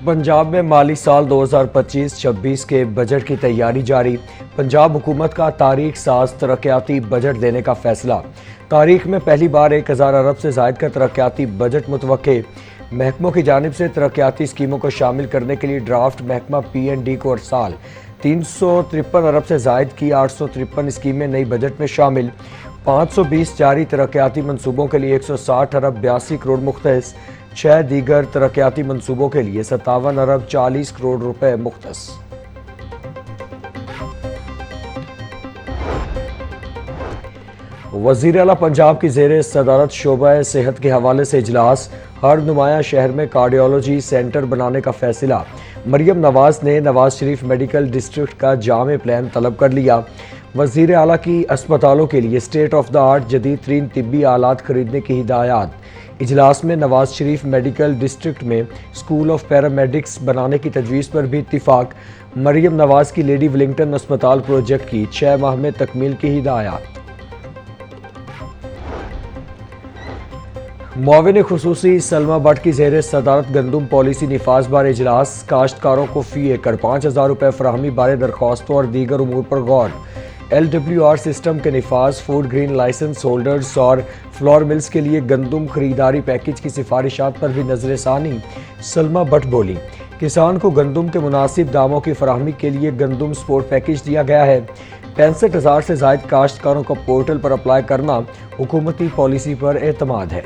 پنجاب میں مالی سال 2025-26 کے بجٹ کی تیاری جاری۔ پنجاب حکومت کا تاریخ ساز ترقیاتی بجٹ دینے کا فیصلہ۔ تاریخ میں پہلی بار 1000 ارب سے زائد کا ترقیاتی بجٹ متوقع۔ محکموں کی جانب سے ترقیاتی اسکیموں کو شامل کرنے کے لیے ڈرافٹ محکمہ PND کو ارسال۔ 353 ارب سے زائد کی 853 اسکیمیں نئی بجٹ میں شامل۔ 520 جاری ترقیاتی منصوبوں کے لیے 160 ارب 82 کروڑ مختص۔ 6 دیگر ترقیاتی منصوبوں کے لیے 57 ارب 40 کروڑ روپے مختص۔ وزیر اعلیٰ پنجاب کی زیر صدارت شعبہ صحت کے حوالے سے اجلاس۔ ہر نمایاں شہر میں کارڈیالوجی سینٹر بنانے کا فیصلہ۔ مریم نواز نے نواز شریف میڈیکل ڈسٹرکٹ کا جامع پلان طلب کر لیا۔ وزیر اعلیٰ کی اسپتالوں کے لیے اسٹیٹ آف دا آرٹ جدید ترین طبی آلات خریدنے کی ہدایات۔ اجلاس میں نواز شریف میڈیکل ڈسٹرکٹ میں اسکول آف پیرامیڈکس بنانے کی تجویز پر بھی اتفاق۔ مریم نواز کی لیڈی ولنگٹن اسپتال پروجیکٹ کی 6 ماہ میں تکمیل کی ہدایات۔ معاون خصوصی سلمہ بٹ کی زیر صدارت گندم پالیسی نفاذ بارے اجلاس۔ کاشتکاروں کو فی ایکڑ 5000 روپے فراہمی بارے درخواستوں اور دیگر امور پر غور۔ LWR سسٹم کے نفاذ، فوڈ گرین لائسنس ہولڈرز اور فلور ملز کے لیے گندم خریداری پیکج کی سفارشات پر بھی نظر ثانی۔ سلمہ بٹ بولی، کسان کو گندم کے مناسب داموں کی فراہمی کے لیے گندم سپورٹ پیکج دیا گیا ہے۔ 65,000 سے زائد کاشتکاروں کا پورٹل پر اپلائی کرنا حکومتی پالیسی پر اعتماد ہے۔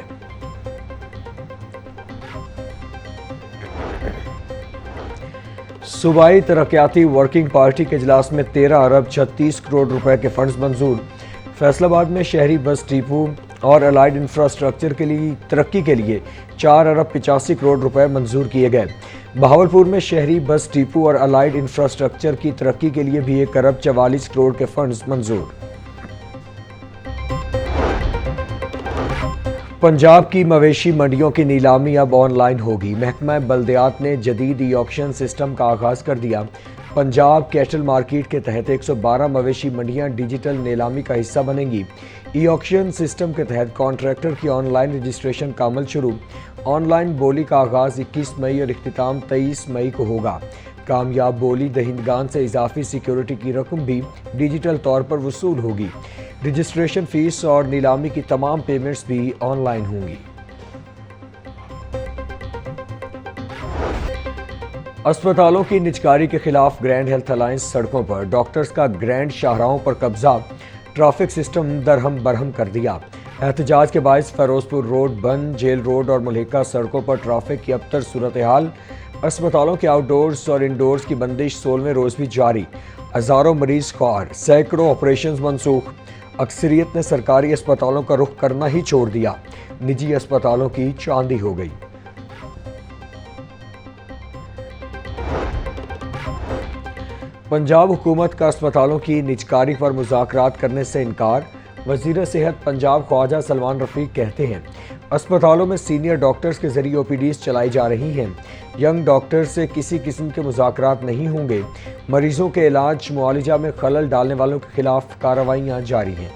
صوبائی ترقیاتی ورکنگ پارٹی کے اجلاس میں 13 ارب 36 کروڑ روپے کے فنڈز منظور۔ فیصل آباد میں شہری بس ڈپو اور الائیڈ انفراسٹرکچر کی ترقی کے لیے 4 ارب 85 کروڑ روپے منظور کیے گئے۔ بہاولپور میں شہری بس ڈپو اور الائیڈ انفراسٹرکچر کی ترقی کے لیے بھی 1 ارب 44 کروڑ کے فنڈز منظور۔ پنجاب کی مویشی منڈیوں کی نیلامی اب آن لائن ہوگی۔ محکمہ بلدیات نے جدید ای آکشن سسٹم کا آغاز کر دیا۔ پنجاب کیٹل مارکیٹ کے تحت 112 مویشی منڈیاں ڈیجیٹل نیلامی کا حصہ بنیں گی۔ ای آکشن سسٹم کے تحت کانٹریکٹر کی آن لائن رجسٹریشن کا عمل شروع۔ آن لائن بولی کا آغاز 21 مئی اور اختتام 23 مئی کو ہوگا۔ کامیاب بولی دہندگان سے اضافی سیکیورٹی کی رقم بھی ڈیجیٹل طور پر وصول ہوگی۔ رجسٹریشن فیس اور نیلامی کی تمام پیمنٹس بھی آن لائن ہوں گی۔ اسپتالوں کی نجکاری کے خلاف گرینڈ ہیلتھ الائنس سڑکوں پر۔ ڈاکٹرز کا گرینڈ شاہراہوں پر قبضہ، ٹریفک سسٹم درہم برہم کر دیا۔ احتجاج کے باعث فیروزپور روڈ بند، جیل روڈ اور ملحقہ سڑکوں پر ٹریفک کی ابتر صورتحال۔ اسپتالوں کے آؤٹ ڈورز اور انڈورز کی بندش 16ویں روز بھی جاری۔ ہزاروں مریض خوار، سینکڑوں آپریشنز منسوخ۔ اکثریت نے سرکاری اسپتالوں کا رخ کرنا ہی چھوڑ دیا۔ نجی اسپتالوں کی چاندی ہو گئی۔ پنجاب حکومت کا اسپتالوں کی نجکاری پر مذاکرات کرنے سے انکار۔ وزیر صحت پنجاب خواجہ سلمان رفیق کہتے ہیں اسپتالوں میں سینئر ڈاکٹرز کے ذریعے OPDs چلائی جا رہی ہیں۔ ینگ ڈاکٹر سے کسی قسم کے مذاکرات نہیں ہوں گے۔ مریضوں کے علاج معالجہ میں خلل ڈالنے والوں کے خلاف کارروائیاں جاری ہیں۔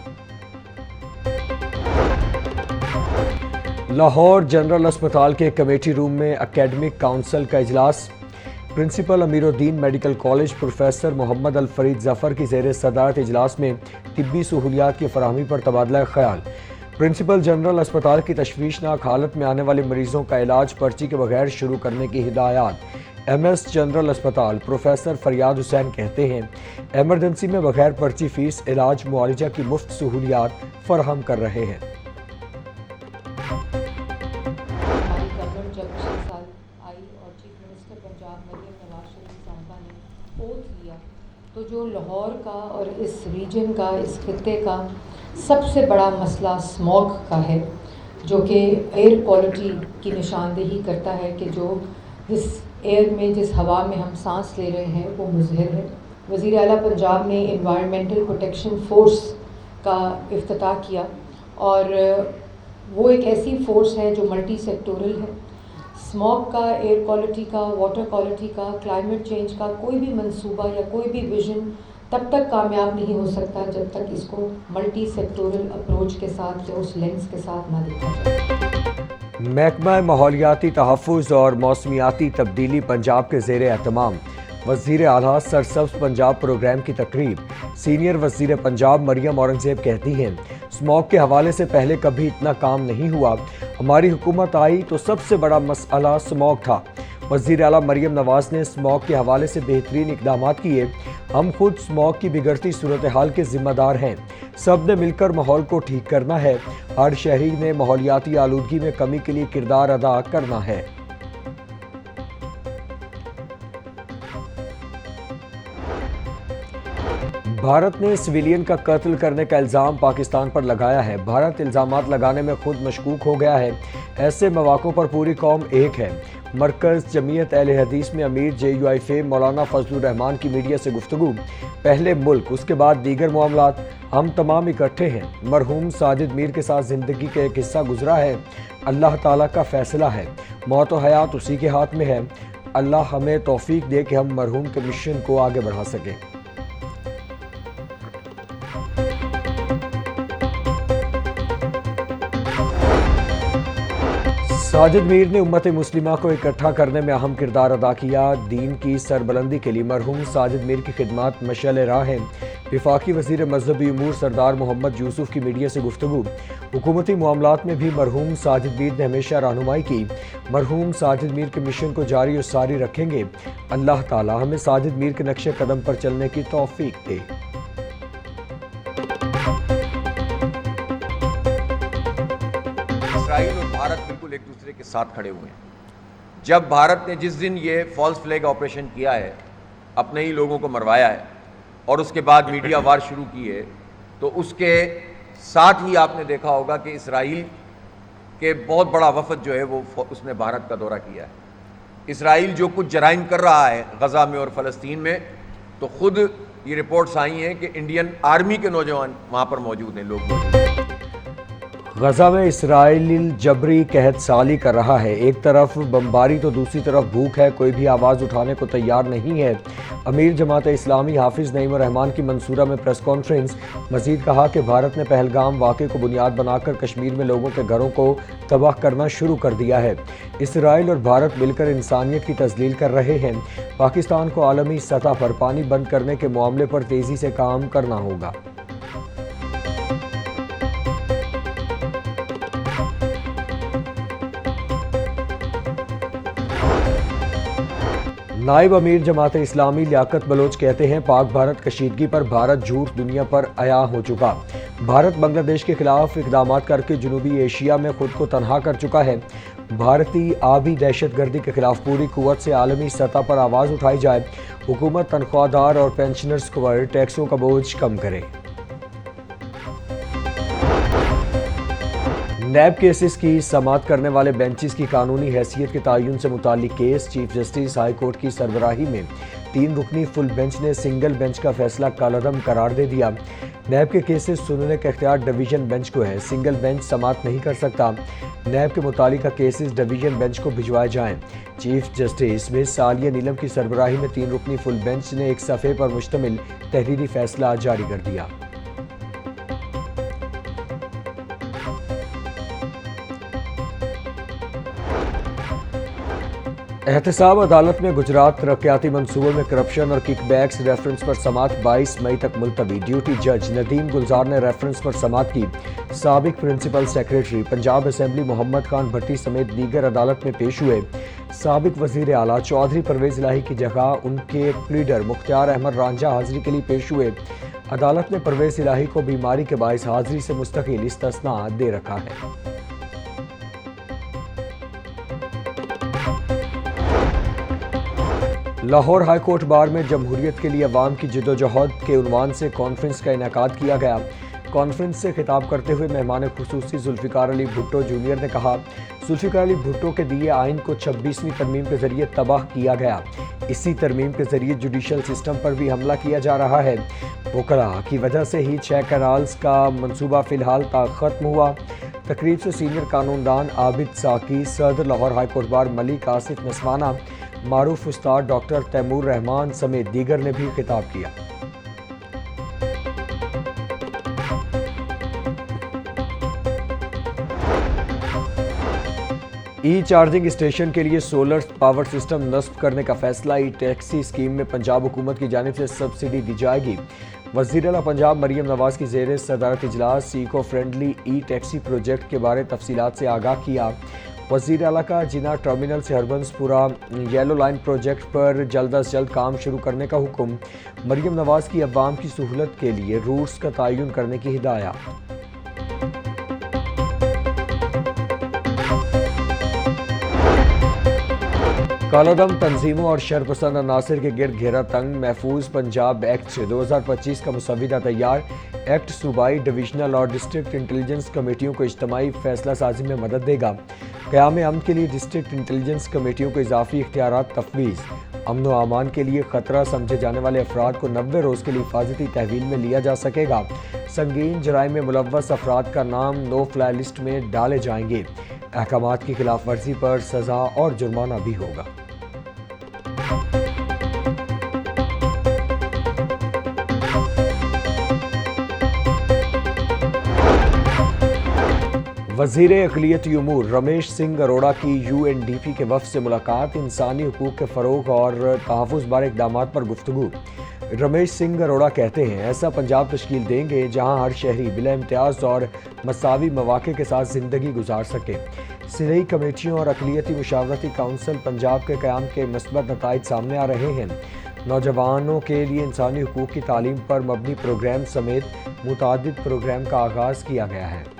لاہور جنرل اسپتال کے کمیٹی روم میں اکیڈمک کونسل کا اجلاس۔ پرنسپل امیر الدین میڈیکل کالج پروفیسر محمد الفرید ظفر کی زیر صدارت اجلاس میں طبی سہولیات کی فراہمی پر تبادلہ خیال۔ پرنسپل جنرل اسپتال کی تشویشناک حالت میں آنے والے مریضوں کا علاج پرچی کے بغیر شروع کرنے کی ہدایات۔ MS جنرل اسپتال پروفیسر فریاد حسین کہتے ہیں ایمرجنسی میں بغیر پرچی فیس علاج معالجہ کی مفت سہولیات فراہم کر رہے ہیں۔ تو جو لاہور کا اور اس ریجن کا، اس خطے کا سب سے بڑا مسئلہ اسموگ کا ہے، جو کہ ایئر کوالٹی کی نشاندہی کرتا ہے کہ جو جس ایئر میں، جس ہوا میں ہم سانس لے رہے ہیں وہ مضر ہے۔ وزیر اعلیٰ پنجاب نے انوائرمنٹل پروٹیکشن فورس کا افتتاح کیا، اور وہ ایک ایسی فورس ہے جو ملٹی سیکٹورل ہے۔ اسموگ کا، ایئر کوالٹی کا، واٹر کوالٹی کا، کلائمیٹ چینج کا کوئی بھی منصوبہ یا کوئی بھی ویژن تب تک کامیاب نہیں ہو سکتا جب تک اس کو ملٹی سیکٹورل اپروچ کے ساتھ یا اس لینس کے ساتھ نہ دیکھا جائے۔ محکمہ ماحولیاتی تحفظ اور موسمیاتی تبدیلی پنجاب کے زیر اہتمام وزیر اعلیٰ سرسبز پنجاب پروگرام کی تقریب۔ سینئر وزیر پنجاب مریم اورنگزیب کہتی ہیں، اسموگ کے حوالے سے پہلے کبھی اتنا کام نہیں ہوا، ہماری حکومت آئی تو سب سے بڑا مسئلہ اسموگ تھا۔ وزیر اعلیٰ مریم نواز نے اسموگ کے حوالے سے بہترین اقدامات کیے۔ ہم خود اسموگ کی بگڑتی صورتحال کے ذمہ دار ہیں، سب نے مل کر ماحول کو ٹھیک کرنا ہے، ہر شہری نے ماحولیاتی آلودگی میں کمی کے لیے کردار ادا کرنا ہے۔ بھارت نے سویلین کا قتل کرنے کا الزام پاکستان پر لگایا ہے۔ بھارت الزامات لگانے میں خود مشکوک ہو گیا ہے، ایسے مواقعوں پر پوری قوم ایک ہے۔ مرکز جمعیت اہل حدیث میں امیر JUI فیم مولانا فضل الرحمان کی میڈیا سے گفتگو۔ پہلے ملک، اس کے بعد دیگر معاملات، ہم تمام اکٹھے ہیں۔ مرحوم ساجد میر کے ساتھ زندگی کا ایک حصہ گزرا ہے، اللہ تعالیٰ کا فیصلہ ہے، موت و حیات اسی کے ہاتھ میں ہے۔ اللہ ہمیں توفیق دے کہ ہم مرحوم کے مشن کو آگے بڑھا سکیں۔ ساجد میر نے امت مسلمہ کو اکٹھا کرنے میں اہم کردار ادا کیا۔ دین کی سربلندی کے لیے مرحوم ساجد میر کی خدمات مشعل راہ ہیں۔ وفاقی وزیر مذہبی امور سردار محمد یوسف کی میڈیا سے گفتگو۔ حکومتی معاملات میں بھی مرحوم ساجد میر نے ہمیشہ رہنمائی کی۔ مرحوم ساجد میر کے مشن کو جاری و ساری رکھیں گے۔ اللہ تعالی ہمیں ساجد میر کے نقش قدم پر چلنے کی توفیق دے۔ اسرائیل اور بھارت بالکل ایک دوسرے کے ساتھ کھڑے ہوئے ہیں۔ جب بھارت نے جس دن یہ فالس فلیگ آپریشن کیا ہے، اپنے ہی لوگوں کو مروایا ہے اور اس کے بعد میڈیا وار شروع کی ہے، تو اس کے ساتھ ہی آپ نے دیکھا ہوگا کہ اسرائیل کے بہت بڑا وفد جو ہے وہ اس نے بھارت کا دورہ کیا ہے۔ اسرائیل جو کچھ جرائم کر رہا ہے غزہ میں اور فلسطین میں، تو خود یہ رپورٹس آئی ہیں کہ انڈین آرمی کے نوجوان وہاں پر موجود ہیں، لوگ موجود ہیں۔ غزہ میں اسرائیل جبری قحط سالی کر رہا ہے، ایک طرف بمباری تو دوسری طرف بھوک ہے، کوئی بھی آواز اٹھانے کو تیار نہیں ہے۔ امیر جماعت اسلامی حافظ نعیم الرحمان کی منصورہ میں پریس کانفرنس۔ مزید کہا کہ بھارت نے پہلگام واقعے کو بنیاد بنا کر کشمیر میں لوگوں کے گھروں کو تباہ کرنا شروع کر دیا ہے۔ اسرائیل اور بھارت مل کر انسانیت کی تذلیل کر رہے ہیں۔ پاکستان کو عالمی سطح پر پانی بند کرنے کے معاملے پر تیزی سے کام کرنا ہوگا۔ نائب امیر جماعت اسلامی لیاقت بلوچ کہتے ہیں، پاک بھارت کشیدگی پر بھارت جھوٹ دنیا پر عیاں ہو چکا۔ بھارت بنگلہ دیش کے خلاف اقدامات کر کے جنوبی ایشیا میں خود کو تنہا کر چکا ہے۔ بھارتی آبی دہشت گردی کے خلاف پوری قوت سے عالمی سطح پر آواز اٹھائی جائے۔ حکومت تنخواہ دار اور پینشنرز پر ٹیکسوں کا بوجھ کم کرے۔ نیب کیسز کی سماعت کرنے والے بینچز کی قانونی حیثیت کے تعین سے متعلق case, chief justice high court کی سربراہی میں 3 رکنی فل بینچ نے سنگل بینچ کا فیصلہ کالعدم قرار دے دیا۔ نیب کے کیسز سننے کا اختیار ڈویژن بینچ کو ہے، سنگل بینچ سماعت نہیں کر سکتا۔ نیب کے متعلقہ کیسز ڈویژن بینچ کو بھجوائے جائیں۔ چیف جسٹس مس عالیہ نیلم کی سربراہی میں 3 رکنی فل بینچ نے ایک صفحے پر مشتمل تحریری فیصلہ جاری کر دیا۔ احتساب عدالت میں گجرات ترقیاتی منصوبوں میں کرپشن اور کک بیکس ریفرنس پر سماعت 22 مئی تک ملتوی۔ ڈیوٹی جج ندیم گلزار نے ریفرنس پر سماعت کی۔ سابق principal secretary Punjab assembly Muhammad Khan بھٹی سمیت دیگر عدالت میں پیش ہوئے۔ سابق وزیر اعلیٰ چودھری پرویز الہی کی جگہ ان کے پلیڈر مختار احمد رانجھا حاضری کے لیے پیش ہوئے۔ عدالت نے پرویز الہی کو بیماری کے باعث حاضری سے مستقل استثناء دے رکھا ہے۔ لاہور ہائی کورٹ بار میں جمہوریت کے لیے عوام کی جدوجہد کے عنوان سے کانفرنس کا انعقاد کیا گیا۔ کانفرنس سے خطاب کرتے ہوئے مہمان خصوصی ذوالفقار علی بھٹو جونیئر نے کہا، ذوالفقار علی بھٹو کے دیے آئین کو 26ویں ترمیم کے ذریعے تباہ کیا گیا۔ اسی ترمیم کے ذریعے جوڈیشل سسٹم پر بھی حملہ کیا جا رہا ہے۔ وکلاء کی وجہ سے ہی 6 کینالز کا منصوبہ فی الحال ختم ہوا۔ تقریب سے سینئر قانوندان عابد ساکی، صدر لاہور ہائی کورٹ بار ملک آصف نسوانہ، معروف استاد ڈاکٹر تیمور رحمان سمیت دیگر نے بھی خطاب کیا۔ ای چارجنگ اسٹیشن کے لیے سولر پاور سسٹم نصب کرنے کا فیصلہ، ای ٹیکسی اسکیم میں پنجاب حکومت کی جانب سے سبسڈی دی جائے گی۔ وزیر اعلیٰ پنجاب مریم نواز کی زیر صدارت اجلاس ایکو فرینڈلی ای ٹیکسی پروجیکٹ کے بارے تفصیلات سے آگاہ کیا۔ وزیر اعلیٰ کا جناح ٹرمینل سے ہربنس پورا یلو لائن پروجیکٹ پر جلد از جلد کام شروع کرنے کا حکم۔ مریم نواز کی عوام کی سہولت کے لیے روٹس کا تعین کرنے کی ہدایت۔ کالعدم تنظیموں اور شرپسند عناصر کے گرد گھیرا تنگ محفوظ پنجاب ایکٹ 2025 کا مسودہ تیار۔ ایکٹ صوبائی، ڈویژنل اور ڈسٹرکٹ انٹیلیجنس کمیٹیوں کو اجتماعی فیصلہ سازی میں مدد دے گا۔ قیام امن کے لیے ڈسٹرکٹ انٹیلیجنس کمیٹیوں کو اضافی اختیارات تفویض۔ امن و امان کے لیے خطرہ سمجھے جانے والے افراد کو 90 روز کے لیے حفاظتی تحویل میں لیا جا سکے گا۔ سنگین جرائم میں ملوث افراد کا نام نو فلائی لسٹ میں ڈالے جائیں گے۔ احکامات کی خلاف ورزی پر سزا اور جرمانہ بھی ہوگا۔ وزیر اقلیتی امور رمیش سنگھ اروڑہ کی یو این ڈی پی کے وفد سے ملاقات، انسانی حقوق کے فروغ اور تحفظ بارے اقدامات پر گفتگو۔ رمیش سنگھ اروڑہ کہتے ہیں، ایسا پنجاب تشکیل دیں گے جہاں ہر شہری بلا امتیاز اور مساوی مواقع کے ساتھ زندگی گزار سکے۔ صوبائی کمیٹیوں اور اقلیتی مشاورتی کونسل پنجاب کے قیام کے مثبت نتائج سامنے آ رہے ہیں۔ نوجوانوں کے لیے انسانی حقوق کی تعلیم پر مبنی پروگرام سمیت متعدد پروگرام کا آغاز کیا گیا ہے۔